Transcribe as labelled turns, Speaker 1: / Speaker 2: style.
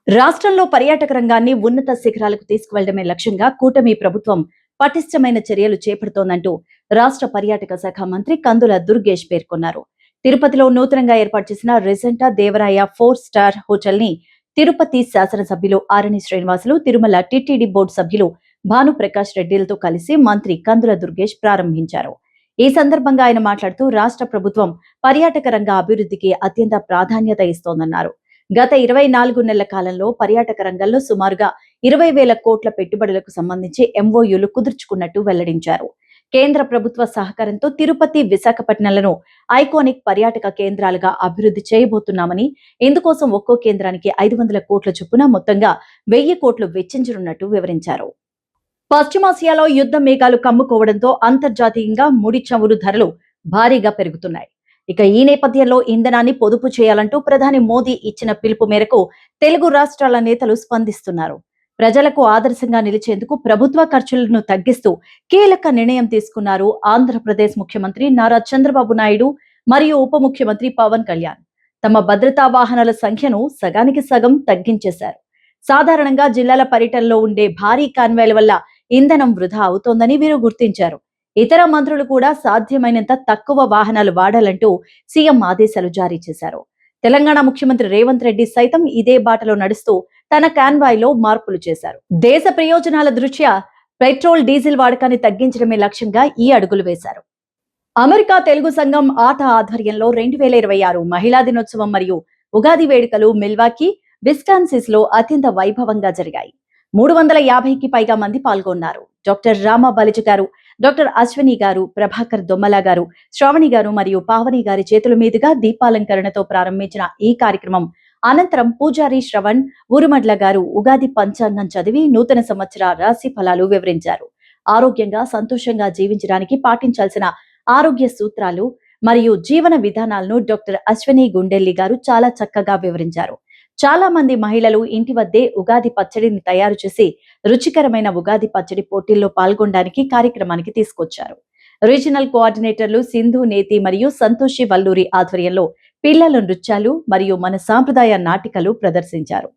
Speaker 1: రాష్ట్రంలో పర్యాటక రంగాన్ని ఉన్నత శిఖరాలకు తీసుకువెళ్లడమే లక్ష్యంగా కూటమి ప్రభుత్వం పటిష్టమైన చర్యలు చేపడుతోందంటూ రాష్ట్ర పర్యాటక శాఖ మంత్రి కందుల దుర్గేష్ పేర్కొన్నారు. తిరుపతిలో నూతనంగా ఏర్పాటు చేసిన రెజెంటా దేవరాయ 4-స్టార్ హోటల్ ని తిరుపతి శాసనసభ్యులు ఆరణి శ్రీనివాసులు, తిరుమల టిటిడి బోర్డు సభ్యులు భానుప్రకాష్ రెడ్డిలతో కలిసి మంత్రి కందుల దుర్గేష్ ప్రారంభించారు. ఈ సందర్భంగా ఆయన మాట్లాడుతూ రాష్ట్ర ప్రభుత్వం పర్యాటక రంగ అభివృద్ధికి అత్యంత ప్రాధాన్యత ఇస్తోందన్నారు. గత 24 నెలల కాలంలో పర్యాటక రంగంలో సుమారుగా 20,000 కోట్ల పెట్టుబడులకు సంబంధించి ఎంఓయూలు కుదుర్చుకున్నట్టు వెల్లడించారు. కేంద్ర ప్రభుత్వ సహకారంతో తిరుపతి, విశాఖపట్నంలను ఐకానిక్ పర్యాటక కేంద్రాలుగా అభివృద్ధి చేయబోతున్నామని, ఇందుకోసం ఒక్కో కేంద్రానికి 500 కోట్ల చొప్పున మొత్తంగా 1000 కోట్లు వెచ్చించనున్నట్టు వివరించారు. పశ్చిమాసియాలో యుద్ధ మేఘాలు కమ్ముకోవడంతో అంతర్జాతీయంగా ముడి చమురు ధరలు భారీగా పెరుగుతున్నాయి. ఇక ఈ నేపథ్యంలో ఇంధనాన్ని పొదుపు చేయాలంటూ ప్రధాని మోదీ ఇచ్చిన పిలుపు మేరకు తెలుగు రాష్ట్రాల నేతలు స్పందిస్తున్నారు. ప్రజలకు ఆదర్శంగా నిలిచేందుకు ప్రభుత్వ ఖర్చులను తగ్గిస్తూ కీలక నిర్ణయం తీసుకున్నారు ఆంధ్రప్రదేశ్ ముఖ్యమంత్రి నారా చంద్రబాబు నాయుడు మరియు ఉప ముఖ్యమంత్రి పవన్ కళ్యాణ్. తమ భద్రతా వాహనాల సంఖ్యను సగానికి సగం తగ్గించేశారు. సాధారణంగా జిల్లాల పర్యటనలో ఉండే భారీ కాన్వాయ్ల వల్ల ఇంధనం వృధా అవుతోందని వీరు గుర్తించారు. ఇతర మంత్రులు కూడా సాధ్యమైనంత తక్కువ వాహనాలు వాడాలంటూ సీఎం ఆదేశాలు జారీ చేశారు. తెలంగాణ ముఖ్యమంత్రి రేవంత్ రెడ్డి సైతం ఇదే బాటలో నడుస్తూ తన కాన్వాయ్లో మార్పులు చేశారు. దేశ ప్రయోజనాల దృష్ట్యా పెట్రోల్, డీజిల్ వాడకాన్ని తగ్గించడమే లక్ష్యంగా ఈ అడుగులు వేశారు. అమెరికా తెలుగు సంఘం ఆట ఆధ్వర్యంలో 2026 మహిళా దినోత్సవం మరియు ఉగాది వేడుకలు మిల్వాకీ, విస్కాన్సిస్ లో అత్యంత వైభవంగా జరిగాయి. 350కి పైగా మంది పాల్గొన్నారు. డాక్టర్ రామ బలిజ గారు, డాక్టర్ అశ్విని గారు, ప్రభాకర్ దొమ్మల గారు, శ్రావణి గారు మరియు పావని గారి చేతుల మీదుగా దీపాలంకరణతో ప్రారంభించిన ఈ కార్యక్రమం అనంతరం పూజారి శ్రవణ్ ఉరుమడ్ల గారు ఉగాది పంచాంగం చదివి నూతన సంవత్సర రాశి ఫలాలు వివరించారు. ఆరోగ్యంగా, సంతోషంగా జీవించడానికి పాటించాల్సిన ఆరోగ్య సూత్రాలు మరియు జీవన విధానాలను డాక్టర్ అశ్విని గుండెల్లి గారు చాలా చక్కగా వివరించారు. చాలా మంది మహిళలు ఇంటి వద్దే ఉగాది పచ్చడిని తయారు చేసి రుచికరమైన ఉగాది పచ్చడి పోటీల్లో పాల్గొనడానికి కార్యక్రమానికి తీసుకొచ్చారు. రీజనల్ కోఆర్డినేటర్లు సింధు నేతి మరియు సంతోషి వల్లూరి ఆధ్వర్యంలో పిల్లల నృత్యాలు మరియు మన సాంప్రదాయ నాటికలు ప్రదర్శించారు.